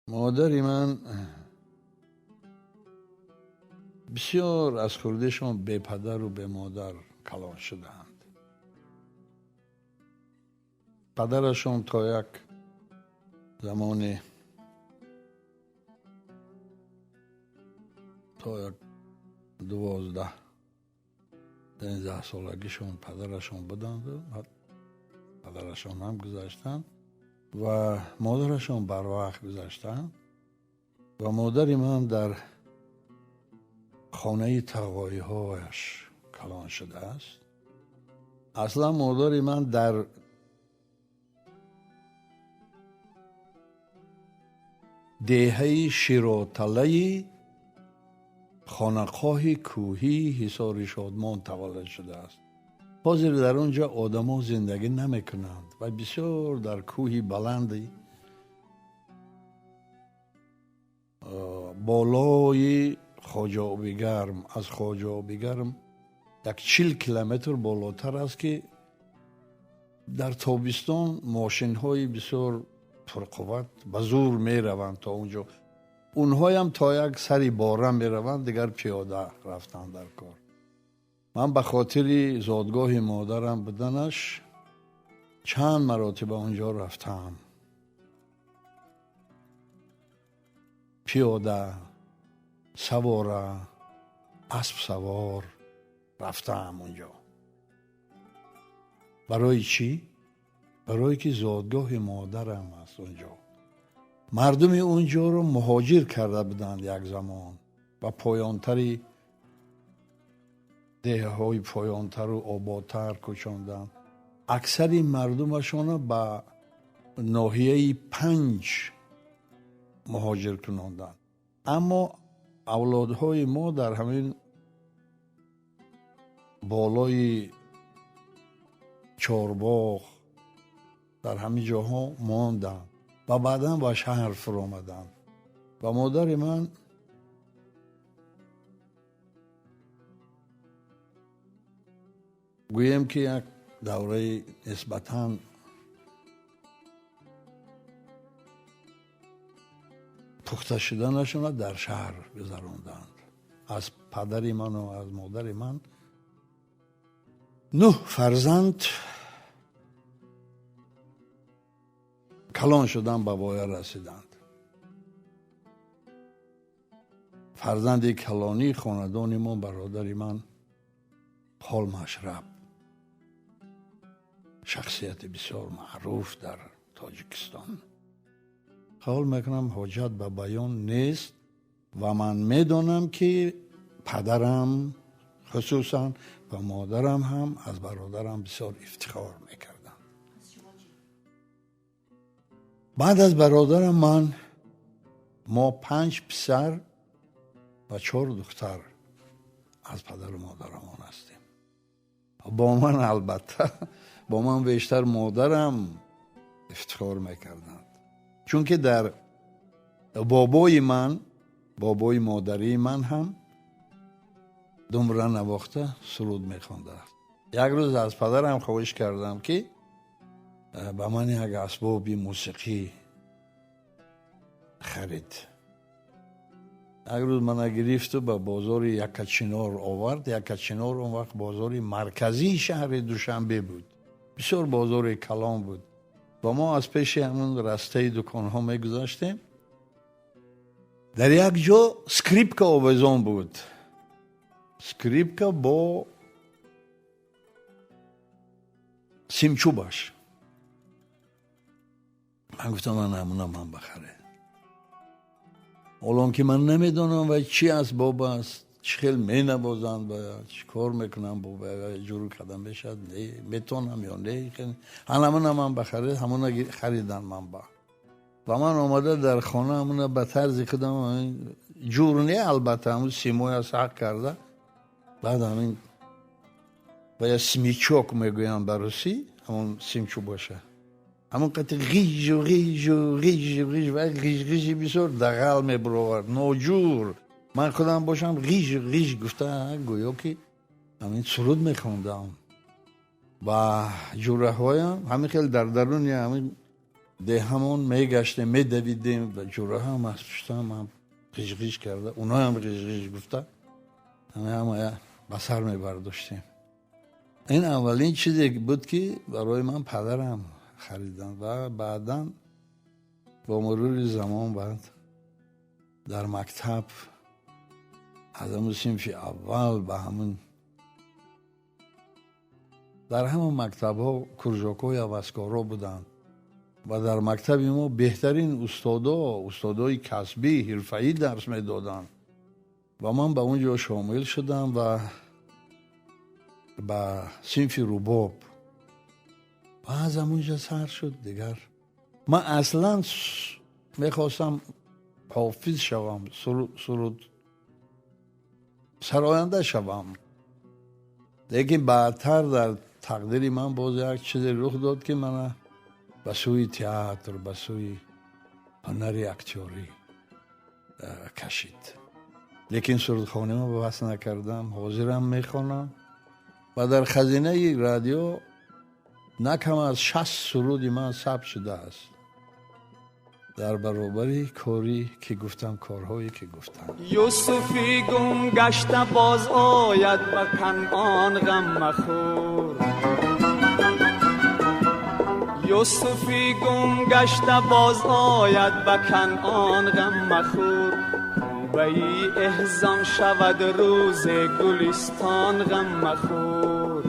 مادری من بسیار از خردشان به پدر و به مادر کلان شدند. پدرشان تا یک زمان تا یک 12 سالگیشون پدرشان بودند و پدرشان هم گذاشتند و مادرشان بر وقت گذاشتند و مادری من در خانه تقوایی هایش کلان شده است. اصلا مادری من در دهه شیراتله خانقاه کوهی حصار شادمان تولد شده است. حاضر در اونجا آدما زندگی نمی کنند و بسیار در کوهی بلندی بالای خواجه آبیگرم، از خواجه آبیگرم 40 کیلومتر بالاتر است که در تابستان ماشین های بسیار پرقوت به زور می روند تا اونجا. اونها هم تا یک سری باره می روند، دیگر پیاده رفتن در کار. من به خاطر زادگاه مادرم بدنش چند مراتب اونجا رفتم، پیاده، سواره، اسب سوار رفتم اونجا. برای چی؟ برای که زادگاه مادرم است اونجا. مردم اونجا رو مهاجر کرده بودند یک زمان و پایانتری دهه های پایانتر و آبادتر کشاندند. اکثر مردمشان به ناحیه 5 مهاجر کناندند، اما اولادهای ما در همین بالای چارباغ در همین جاها ماندند و بعدا به شهر فرو آمدند. و مادر من گویم که یک دوره نسبتاً پخته شدنشون در شهر گذراندند. از پدر من و از مادر من 9 فرزند کلان شدن به وایه رسیدند. فرزند کلانی خاندان ما برادر من پال مشرب، شخصیت بسیار معروف در تاجیکستان. خیال میکنم حاجت به بیان نیست و من میدانم که پدرم خصوصا و مادرم هم از برادرم بسیار افتخار میکردن. بعد از برادرم من ما 5 پسر و 4 دختر از پدر و مادرمان هستیم. با من البته با من بیشتر مادرم افتخار میکردند، چون که در بابای مادری من هم دمره نواخته سرود میخوانده. یک روز از پدرم خواهش کردم که به من یک اسباب موسیقی خرید. یک روز من گرفت و به بازار یکچینار آورد. یکچینار اون وقت بازار مرکزی شهر دوشنبه بود، بسیار بازار کلان بود و ما از پیش همون رسته دکان ها می گذاشتیم. در یک جا سکریپکا آویزان بود، سکریپکا با سیمچوبش. من گفتم من بخره. حالا که من نمیدونم و چی اسباب است، چی خیلی می نوازند باید، چی کار میکنم باید جور کردم بشد، نه میتونم یا نه. همون من بخره، همون خریدن من با. و من آمده در خانه همون به طرز خودم جور نه، البته همون سیموی از حق کرده. بعد همین باید سمیچوک میگویم برسی، همون سیمچو باشه، همون قطع غیج و غیج و غیج و غیج و غیج بسیار دغل میبرود ناجور. من خودم باشم غیج و غیج گفته گویا که همین سرود میخوندم و جوره هایم همین خیلی در درونی همین ده همون میگشتیم میدویدیم و جوره هم از پشتم هم قیش کرده، اونا هم قیش گفته، همه بسر میبرداشتیم. این اولین چیزی بود که برای من پدرم خریدن و بعدا با مرور زمان بعد در مکتب از همون صنف اول به همون در همون مکتب ها کرژاکای هوسکارا بودن و در مکتب ما بهترین استادای کسبی حرفه‌ای درس میدادن و من به اونجا شامل شدم و به صنف رباب و از همونجا سر شد دیگر. من اصلا میخواستم حافظ شوم، سرود سراینده شوم، لیکن بعدتر در تقدیر من باز یک چیزی رخ داد که من به سوی تئاتر، به سوی هنری اکتوری کشید. لیکن سرودخوانی ما بحث نکردم، حاضرم میخوانم و در خزینه رادیو نه کم از 60 سرود من ثبت شده است در برابر کاری که گفتم، کارهایی که گفتم. یوسفی گم گشته باز آید به کنعان غم مخور، یوسفی گم گشته باز آید به کنعان غم مخور، کوبه‌ای احزان شود روز گلستان غم مخور،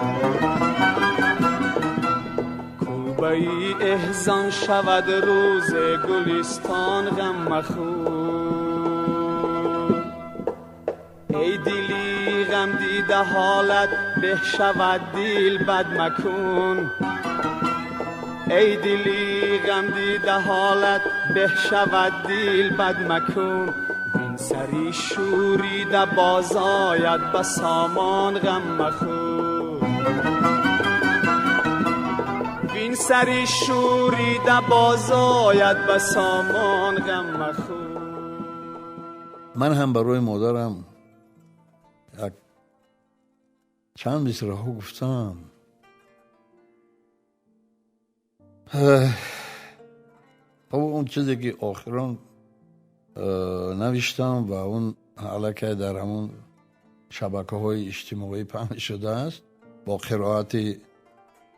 کوبه‌ای احزان شود روز گلستان غم مخور. ای دلی غم دیده حالت به شود دل بد مکن، ای دلی غم دیده حالت به شود دل بد مکن، وین سری شوریده باز آید به سامان غم مخور، وین سری شوریده باز آید به سامان غم مخور. من هم برای مادرم چند مصرع ها گفتم. اون چیزی که آخران نوشتم و اون علاقه در همون شبکه های اجتماعی پخش شده است با قرائت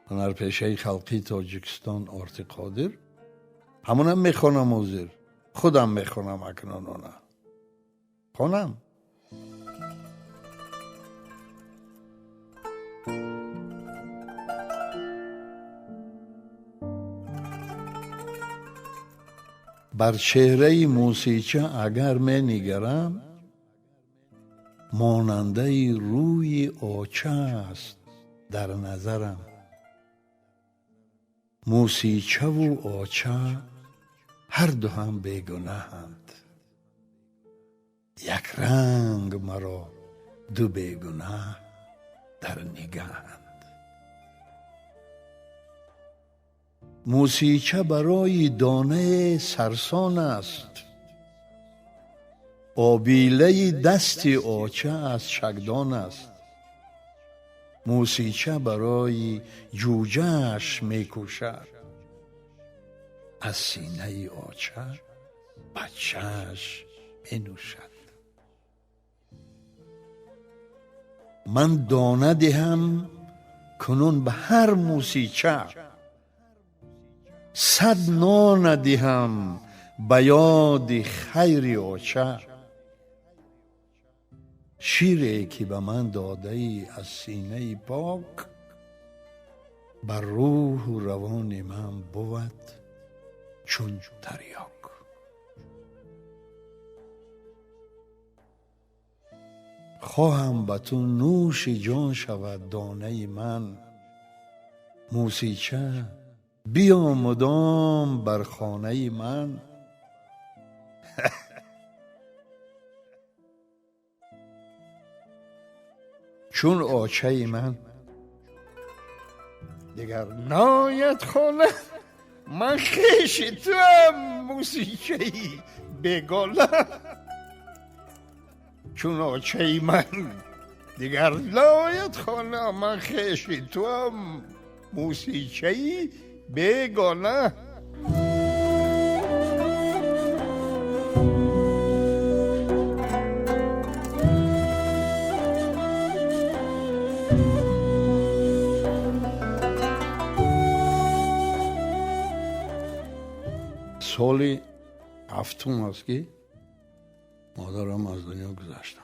هنرپیشه خلقی تاجیکستان آرتی قادر، همونم میخونم حاضر، خودم میخونم اکنون اونه خونم. بر چهره موسیچه اگر می نگرم، ماننده روی آچه است در نظرم، موسیچه و آچه هر دو هم بیگناهند، یک رنگ مرا دو بیگناه در نگاهند. موسیچه برای دانه سرسان است، آبیله دست آچه از شگدان است، موسیچه برای جوجهش میکوشد، از سینه آچه بچهش مینوشد. من دانه دهم کنون به هر موسیچه، 100 نان دهم به یاد خیر آچه، شیری که به من داده ای از سینه پاک، بر روح و روان من بود چون تریاک. خواهم به تو نوش جان شود دانه من، موسیچه بیا مدام بر خانه من. چون آچه من دیگر ناید خانه، من خیش تو هم موسیقی بگاله. چون آچه من دیگر ناید خانه، من خیش تو هم موسیقی بگاله. سالی هفتم است که مادرم از دنیا گذشتم.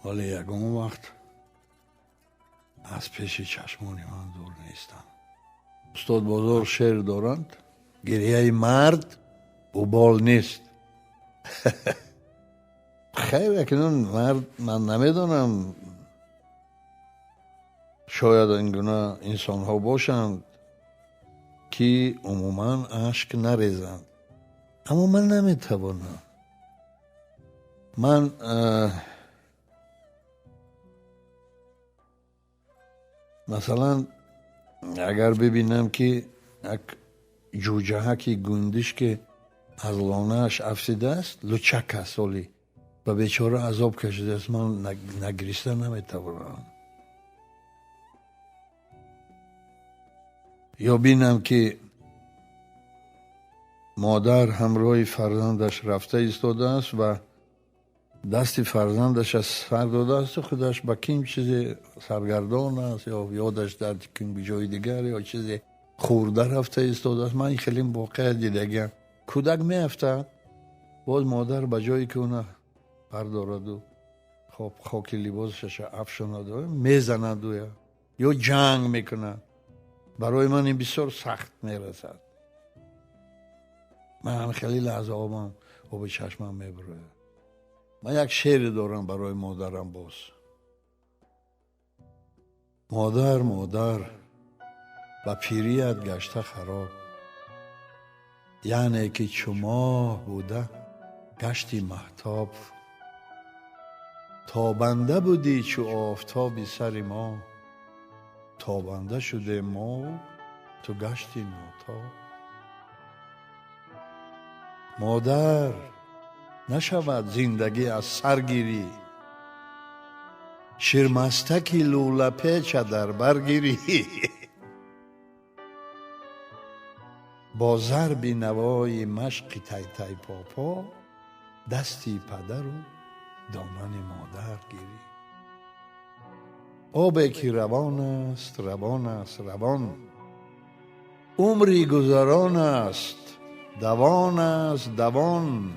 ولی یکم وقت از پیش چشمان من دور نیستم. استاد بزرگ شعر دارند: گریه مرد بال نیست. خیر اکنون مرد من نمیدونم، شاید این گونه انسان ها باشند که عموما اشک نریزند، اما من نمیتوانم. من مثلا اگر ببینم که یک جوجه که گندش که از لانهش افسیده است، لچک است ولی و بیچاره عذاب کشیده است، من نگریسته نمیتوانم. یا بینم که مادر همراه فرزندش رفته ایستاده است و دست فرزندش از سر داده است، خودش با کیم چیزی سرگردان است یا یادش در کیم به جای دیگر یا چیزی خورده رفته ایستاده است. من خیلی واقع دیدگم. کودک می افتد، باز مادر به جایی که اون بردارد و خب خاک لباسش افشاند و میزند و یا جنگ میکند. برای من این بسیار سخت میرسد. من خیلی لحظه آب چشمم میبره. من یک شعر دارم برای مادرم. باز مادر و پیریت گشته خراب، یعنی که چو ماه بوده گشتی مهتاب، تابنده بودی چو آفتابی سر ما، تابنده شده ما تو گشتی ناتاب. مادر نشود زندگی از سرگیری، شیرمستکی لولپه چدر برگیری. با ضرب نوای مشقی تی تی پاپا، دستی پدر و دامن مادر گیری. آبی که روان است روان، عمری گذران است دوان است دوان.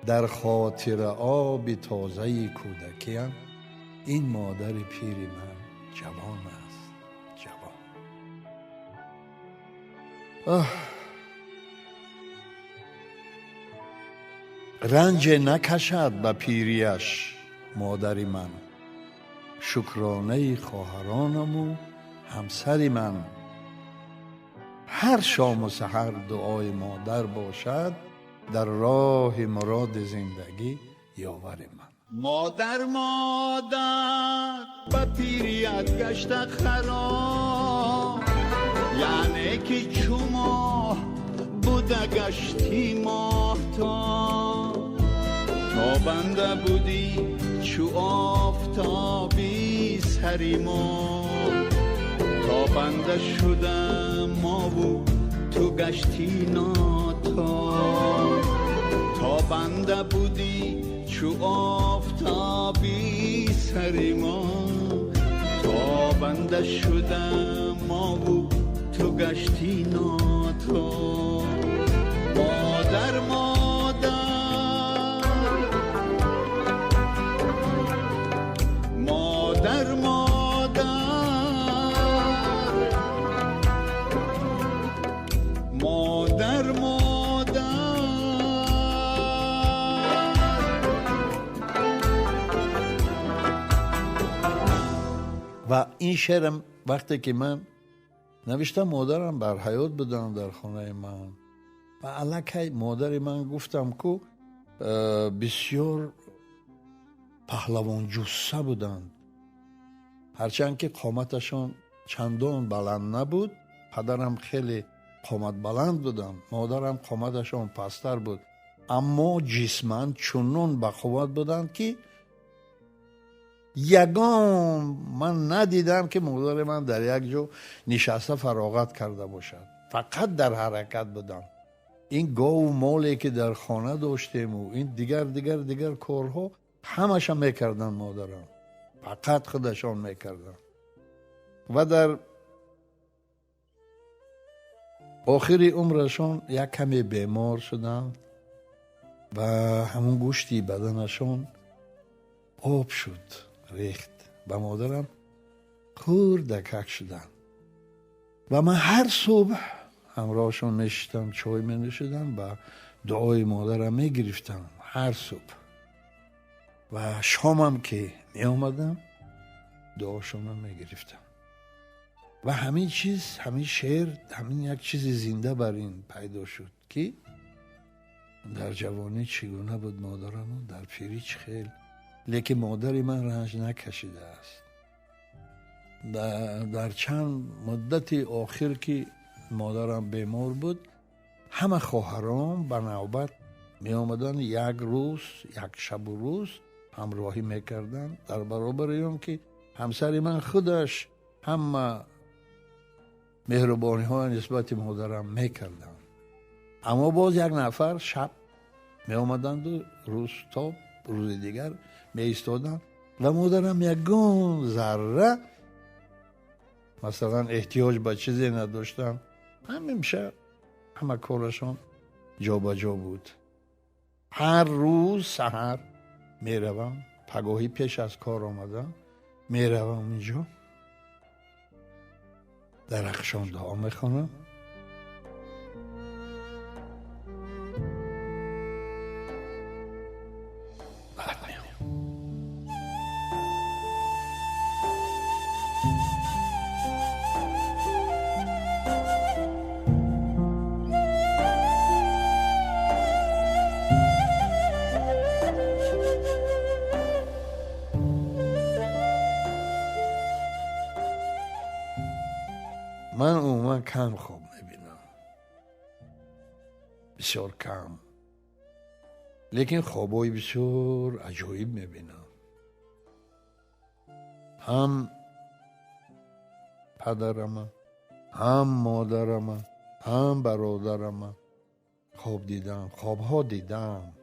در خاطر آب تازه کودکیم، این مادر پیر من جوان است جوان. رنج نکشد به پیریش مادر من، شکرانه خواهرانم و همسر من. هر شام و سحر دعای مادر باشد، در راه مراد زندگی یاور من. مادر به پیریت گشته خراب، یعنی که چو ماه بوده گشتی ماهتاب، تابنده بودی چو آفتابی سری ما، تابنده شده ما و تو گشتی ناتاب، تابنده بودی چو آفتابی سری ما، تابنده شده ما و تو گشتی ناتاب. مادر و این شعرم وقتی که من نوشتم مادرم بر حیات بودن در خانه من و الکی مادر من گفتم که بسیار پهلوان جوسه بودند، هرچند که قامتشان چندان بلند نبود. پدرم خیلی قامت بلند بودند، مادرم قامتشان پستر بود، اما جسماً چنان بقوت بودند که یگان من ندیدم که مادر من در یک جا نشسته فراغت کرده باشد. فقط در حرکت بودم. این گاو و مالی که در خانه داشتیم و این دیگر کارها همش میکردن مادرم. فقط خودشان میکردن. و در آخری عمرشان یک کمی بیمار شدن و همون گوشتی بدنشان آب شد، ریخت. و مادرم خورده کک شدن و من هر صبح همراهشان میشتم، چای می نوشیدم و دعای مادرم می گرفتم هر صبح. و شامم که می آمدم دعاشون رو می گرفتم. و همین چیز، همین شعر، همین یک چیز زنده بر این پیدا شد که در جوانی چگونه بود مادرم، در پیری چه خیل. لیکن مادری من رنج نکشیده است. در چند مدت آخر که مادرم بیمار بود، همه خواهرام به نوبت می آمدن، یک روز، یک شب و روز همراهی میکردن در برابر اون که همسر من خودش همه مهربانی های نسبت مادرم میکردن. اما باز یک نفر شب می آمدند و روز تا روز دیگر می ایستادن و مادرم یگان ذره مثلا احتیاج به چیزی نداشتن، همیشه همه کارشان جا به جا بود. هر روز سحر می روم، پگاهی پیش از کار آمدم می روم اینجا درخشان دعا می خوانم. من عموما کم خواب میبینم، بسیار کم، لیکن خوابای بسیار عجایب میبینم. هم پدرم، هم مادرم، هم برادرم خواب دیدم، خوابها دیدم.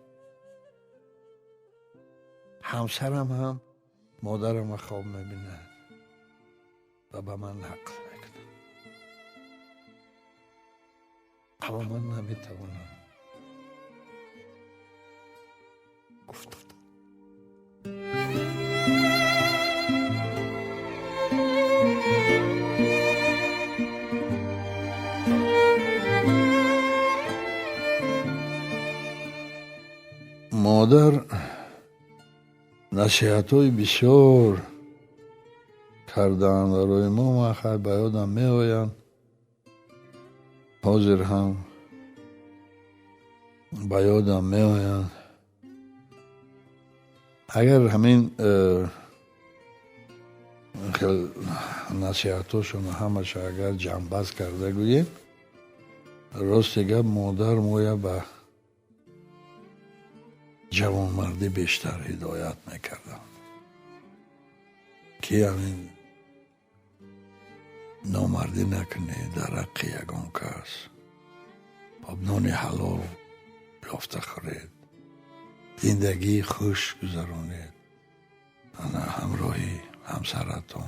همسرم هم مادرم خواب میبینه و به من نقل میکنه، اما من نمیتوانم گفتم. مادر نصیحت‌های بسیار کردن برای ما، خیلی به یادم میآیند، حاضر هم به یادم میآیند. اگر همین خیلی نصیحتاشون همش اگر جنبش کرده گوییم، راست گپ مادر مویه به جوانمردی بیشتر هدایت میکردم که همین نامردی نکنه در حق یگان کس، نان حلال یافته خورید، زندگی خوش گذرانید، انا همراهی همسرتون.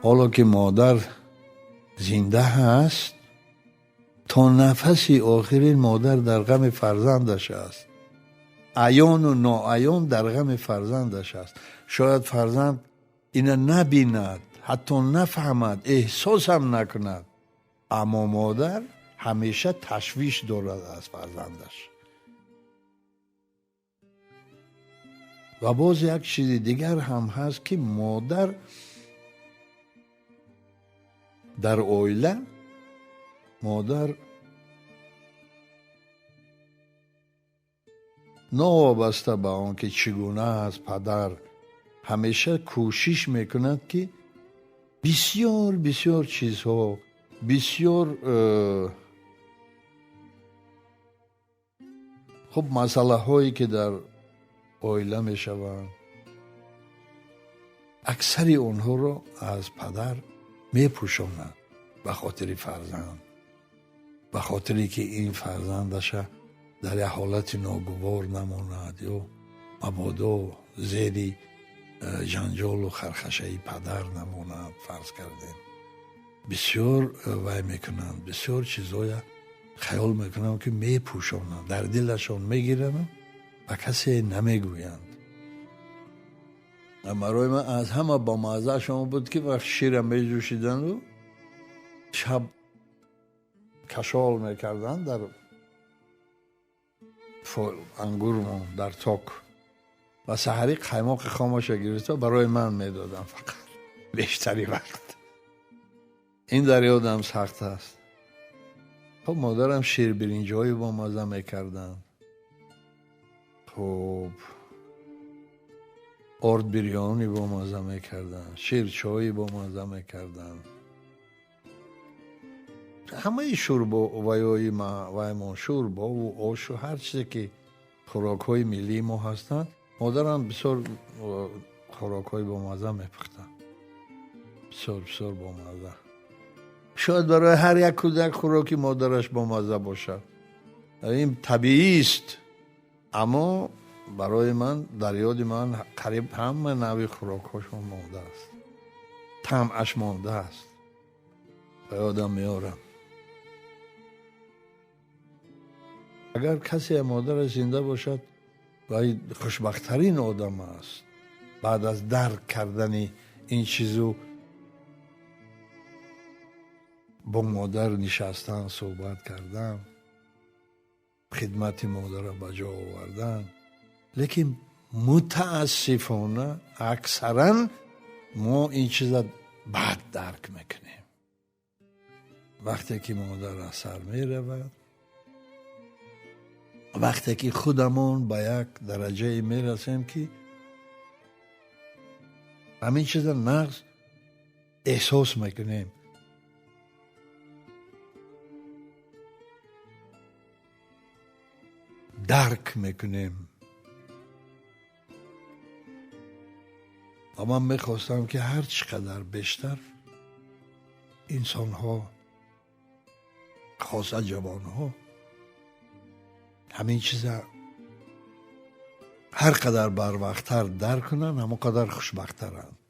حالا که مادر زنده هست، تا نفس آخرین مادر در غم فرزندش است، عیان و ناعیان در غم فرزندش است. شاید فرزند اینه نبیند، حتی نفهمد، احساس هم نکند، اما مادر همیشه تشویش دارد از فرزندش. و باز یک چیز دیگر هم هست که مادر در عائله، مادر نوابسته به آن که چگونه است پدر همیشه کوشش میکند که بسیار بسیار چیزها بسیار خب مسئله هایی که در عائله میشوند اکثر اونها رو از پدر میپوشاند به خاطر فرزند، به خاطری که این فرزندش در یک حالت ناگوار نماند یا مبادا زیر جنجال و خرخشه پدر نماند. فرض کردیم بسیار وای میکنند، بسیار چیزای خیال میکنند که میپوشانند، در دلشان میگیرند و کسی نمیگویند. برای من از همه با مزه شما بود که وقت شیر میجوشیدن و شب کشال میکردن در انگورمون در تاک و سحری قیماق خاموش گرفته برای من میدادن فقط بیشتری وقت. این در یادم سخت است. خب مادرم شیر برنجایی با مزه میکردن، خب آرد بریانی با مزه میکردن، شیر چایی با مزه میکردن. همه شوربا ویای ما شوربا و آش و هر چیزی که خوراک های ملی ما هستند مادرم بسیار خوراک های با مزه میپختن، بسیار بسیار با مزه. شاید برای هر یک کودک خوراکی مادرش با مزه باشد، این طبیعی است، اما برای من در یاد من قریب همه نوع خوراک هاشون مانده است، طعمش مانده است، به یادم میارم. اگر کسی مادرش زنده باشد و خوشبخت‌ترین آدم است بعد از درک کردن این چیزو با مادر نشستن، صحبت کردن، خدمت مادر را به جا آوردن. لیکن متاسفانه اکثرا ما این چیزا بد درک میکنیم. وقتی که مادر از سر میرود، وقتی که خودمون به یک درجه میرسیم که همین چیزا نقص احساس میکنیم، درک میکنیم. اما من میخواستم که هر چقدر بیشتر انسان ها، خاصه جوان ها، همین چیزا هر قدر بر وقتتر درک کنن همون قدر خوشبخت‌ترند.